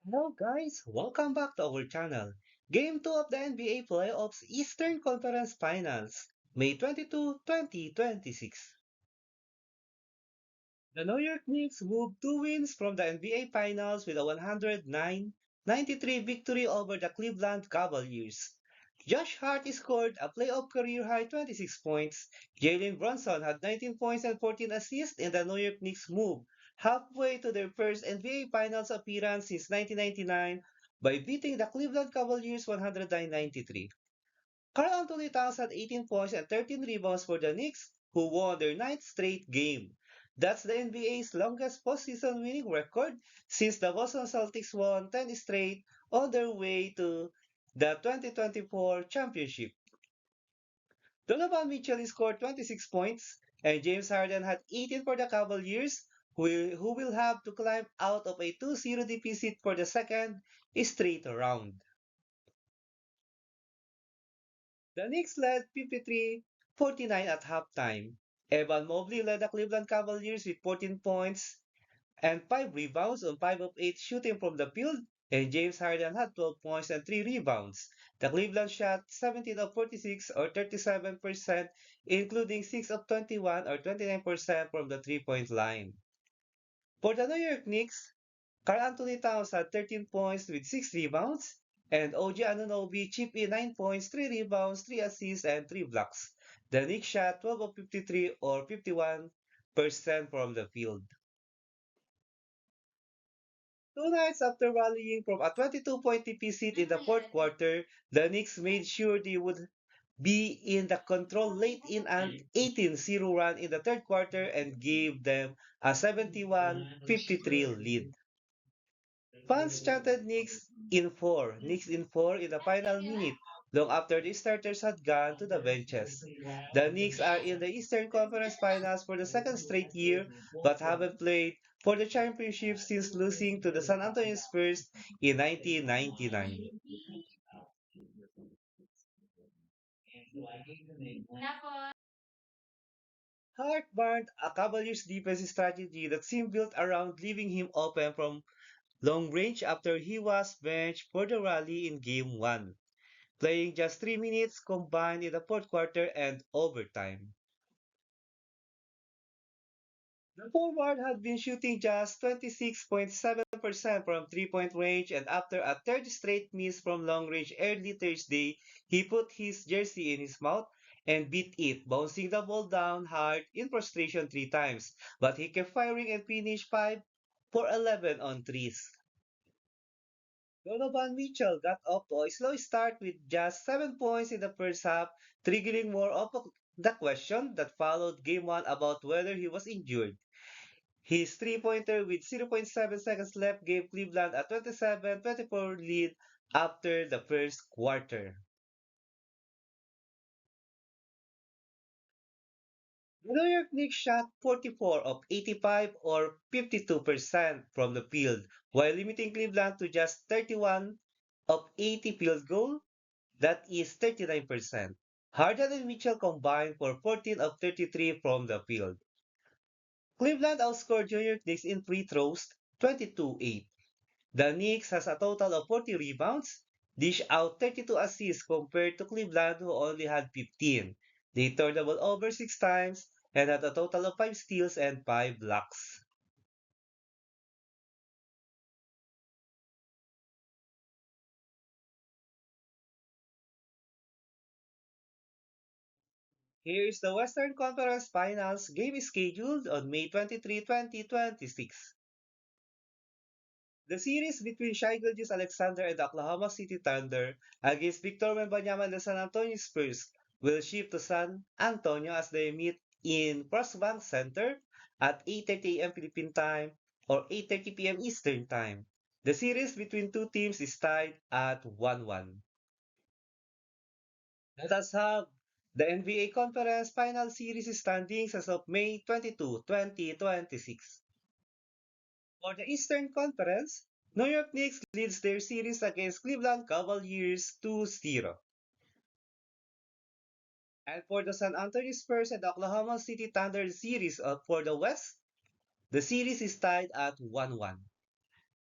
Hello guys, welcome back to our channel. Game 2 of the NBA Playoffs Eastern Conference Finals, May 22, 2026. The New York Knicks moved two wins from the NBA Finals with a 109-93 victory over the Cleveland Cavaliers. Josh Hart scored a playoff career-high 26 points. Jalen Brunson had 19 points and 14 assists in the New York Knicks move halfway to their first NBA Finals appearance since 1999 by beating the Cleveland Cavaliers 109-93. Karl Anthony Towns had 18 points and 13 rebounds for the Knicks, who won their ninth straight game. That's the NBA's longest postseason winning record since the Boston Celtics won 10 straight on their way to the 2024 championship. Donovan Mitchell scored 26 points, and James Harden had 18 for the Cavaliers, who will have to climb out of a 2-0 deficit for the second straight round. The Knicks led 53-49 at halftime. Evan Mobley led the Cleveland Cavaliers with 14 points and 5 rebounds on 5 of 8 shooting from the field, and James Harden had 12 points and 3 rebounds. The Cleveland shot 17 of 46 or 37%, including 6 of 21 or 29% from the three-point line. For the New York Knicks, Karl Anthony Towns had 13 points with 6 rebounds, and OG Anunoby chipped in 9 points, 3 rebounds, 3 assists, and 3 blocks. The Knicks shot 12 of 53 or 51% from the field. Two nights after rallying from a 22-point deficit in the fourth quarter, the Knicks made sure they would be in the control late in an 18-0 run in the third quarter and gave them a 71-53 lead. Fans chanted Knicks in four in the final minute, long after the starters had gone to the benches. The Knicks are in the Eastern Conference Finals for the second straight year, but haven't played for the championship since losing to the San Antonio Spurs in 1999. Hart burned a Cavaliers defensive strategy that seemed built around leaving him open from long range after he was benched for the rally in Game 1. Playing just 3 minutes combined in the fourth quarter and overtime. The forward had been shooting just 26.7% from three-point range, and after a third straight miss from long range early Thursday, he put his jersey in his mouth and beat it, bouncing the ball down hard in frustration 3 times. But he kept firing and finished 5 for 11 on threes. Donovan Mitchell got off to a slow start with just 7 points in the first half, triggering more of the question that followed game 1 about whether he was injured. His three-pointer with 0.7 seconds left gave Cleveland a 27-24 lead after the first quarter. The New York Knicks shot 44 of 85 or 52% from the field, while limiting Cleveland to just 31 of 80 field goals. That is 39%. Harden and Mitchell combined for 14 of 33 from the field. Cleveland outscored New York Knicks in free throws 22-8. The Knicks has a total of 40 rebounds, dish out 32 assists compared to Cleveland who only had 15. They turned the ball over 6 times and had a total of 5 steals and 5 blocks. Here is the Western Conference Finals game scheduled on May 23, 2026. The series between Shai Gilgeous-Alexander and the Oklahoma City Thunder against Victor Wembanyama and the San Antonio Spurs will shift to San Antonio as they meet in Crossbank Center at 8:30 a.m. Philippine time or 8:30 p.m. Eastern time. The series between two teams is tied at 1-1. Let us have the NBA Conference Final Series standings as of May 22, 2026. For the Eastern Conference, New York Knicks leads their series against Cleveland Cavaliers 2-0. And for the San Antonio Spurs and Oklahoma City Thunder series for the West, the series is tied at 1-1.